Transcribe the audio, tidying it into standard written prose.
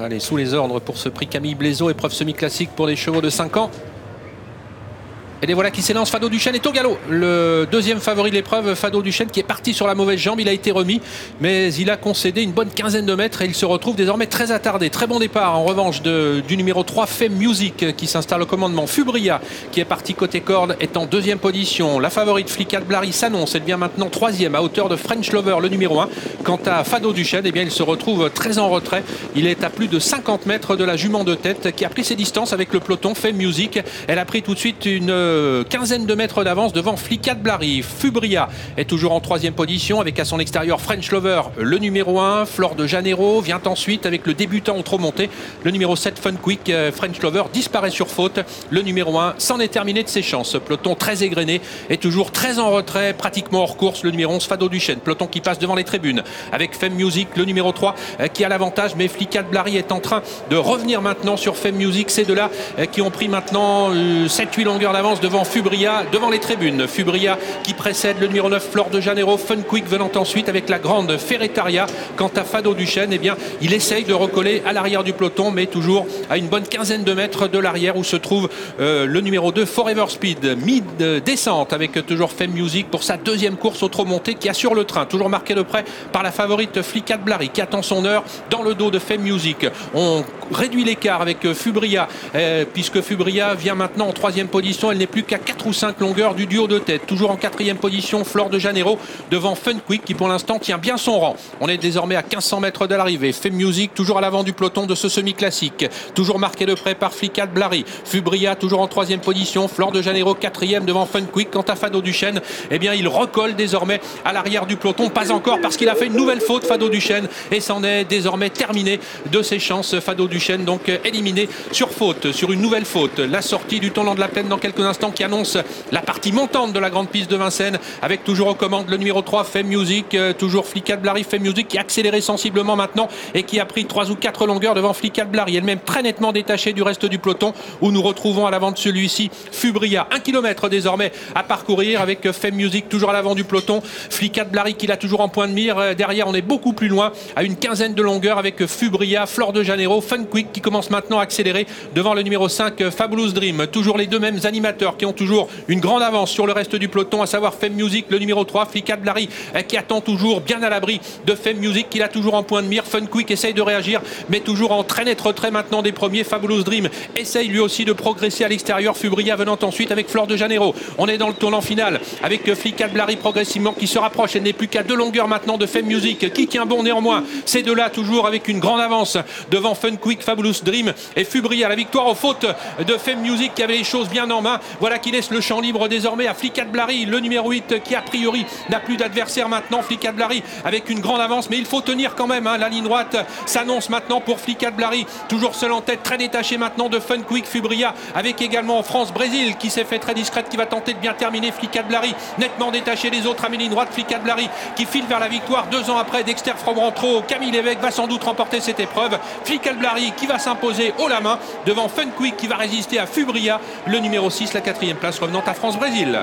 Allez, sous les ordres pour ce prix Camille Blaiseau, épreuve semi-classique pour les chevaux de 5 ans. Et les voilà qui s'élancent. Fado Duchesne est au galop. Le deuxième favori de l'épreuve, Fado Duchesne, qui est parti sur la mauvaise jambe. Il a été remis, mais il a concédé une bonne quinzaine de mètres et il se retrouve désormais très attardé. Très bon départ en revanche du numéro 3, Femme Music, qui s'installe au commandement. Fubria, qui est parti côté corde, est en deuxième position. La favorite Flicade Blary s'annonce. Elle devient maintenant troisième à hauteur de French Lover, le numéro 1. Quant à Fado Duchesne, eh bien, il se retrouve très en retrait. Il est à plus de 50 mètres de la jument de tête qui a pris ses distances avec le peloton. Femme Music, elle a pris tout de suite une quinzaine de mètres d'avance devant Flicade Blary. Fubria est toujours en troisième position avec à son extérieur French Lover, le numéro 1. Flor de Janeiro vient ensuite avec le débutant au trop monté, le numéro 7 Fun Quick. French Lover disparaît sur faute. Le numéro 1 s'en est terminé de ses chances. Peloton très égrené et toujours très en retrait, pratiquement hors course, le numéro 11 Fado Duchesne. Peloton qui passe devant les tribunes avec Femme Music, le numéro 3 qui a l'avantage, mais Flicade Blary est en train de revenir maintenant sur Femme Music. Ces deux-là qui ont pris maintenant 7-8 longueurs d'avance devant Fubria, devant les tribunes. Fubria qui précède le numéro 9 Flor de Janeiro, Fun Quick venant ensuite avec la grande Ferretaria. Quant à Fado Duchesne, eh bien, il essaye de recoller à l'arrière du peloton, mais toujours à une bonne quinzaine de mètres de l'arrière où se trouve le numéro 2 Forever Speed. Mid-descente avec toujours Femme Music pour sa deuxième course au trop monté qui assure le train, toujours marqué de près par la favorite Flicade Blary qui attend son heure dans le dos de Femme Music. On réduit l'écart avec Fubria puisque Fubria vient maintenant en troisième position. Elle n'est plus qu'à 4 ou 5 longueurs du duo de tête. Toujours en quatrième position, Flor de Janeiro devant Fun Quick qui pour l'instant tient bien son rang. On est désormais à 1500 mètres de l'arrivée. Femme Music toujours à l'avant du peloton de ce semi-classique. Toujours marqué de près par Flicade Blary. Fubria toujours en troisième position. Flor de Janeiro quatrième devant Fun Quick. Quant à Fado Duchesne, eh bien il recolle désormais à l'arrière du peloton. Pas encore parce qu'il a fait une nouvelle faute Fado Duchesne et c'en est désormais terminé de ses chances. Fado Duchesne donc éliminé sur faute, sur une nouvelle faute. La sortie du tournant de la plaine dans quelques instants qui annonce la partie montante de la grande piste de Vincennes avec toujours aux commandes le numéro 3 Femme Music, toujours Flicade Blary. Femme Music qui a accéléré sensiblement maintenant et qui a pris 3 ou 4 longueurs devant Flicade Blary, elle-même très nettement détachée du reste du peloton où nous retrouvons à l'avant de celui-ci Fubria. 1 km désormais à parcourir avec Femme Music toujours à l'avant du peloton. Flicade Blary qui l'a toujours en point de mire. Derrière on est beaucoup plus loin à une quinzaine de longueurs avec Fubria, Flor de Janeiro, Fun Quick qui commence maintenant à accélérer devant le numéro 5 Fabulous Dream. Toujours les deux mêmes animateurs qui ont toujours une grande avance sur le reste du peloton, à savoir Femme Music, le numéro 3, Flicade Blary qui attend toujours bien à l'abri de Femme Music qui l'a toujours en point de mire. Fun Quick essaye de réagir mais toujours en très net retrait maintenant des premiers. Fabulous Dream essaye lui aussi de progresser à l'extérieur. Fubria venant ensuite avec Flor de Janeiro. On est dans le tournant final avec Flicade Blary progressivement qui se rapproche. Elle n'est plus qu'à 2 longueurs maintenant de Femme Music qui tient bon néanmoins. Ces deux-là toujours avec une grande avance devant Fun Quick, Fabulous Dream et Fubria. La victoire aux fautes de Femme Music qui avait les choses bien en main. Voilà qui laisse le champ libre désormais à Flicade Blary, le numéro 8 qui a priori n'a plus d'adversaire maintenant. Flicade Blary avec une grande avance mais il faut tenir quand même, hein. La ligne droite s'annonce maintenant pour Flicade Blary, toujours seul en tête, très détaché maintenant de Fun Quick. Fubria avec également France-Brésil qui s'est fait très discrète, qui va tenter de bien terminer. Flicade Blary nettement détaché des autres à mi-ligne droite. Flicade Blary qui file vers la victoire 2 ans après. Dexter Fromantro, Camille Lévesque va sans doute remporter cette épreuve. Flicade Blary qui va s'imposer haut la main devant Fun Quick qui va résister à Fubria, le numéro 6, la 4e place revenant à France-Brésil.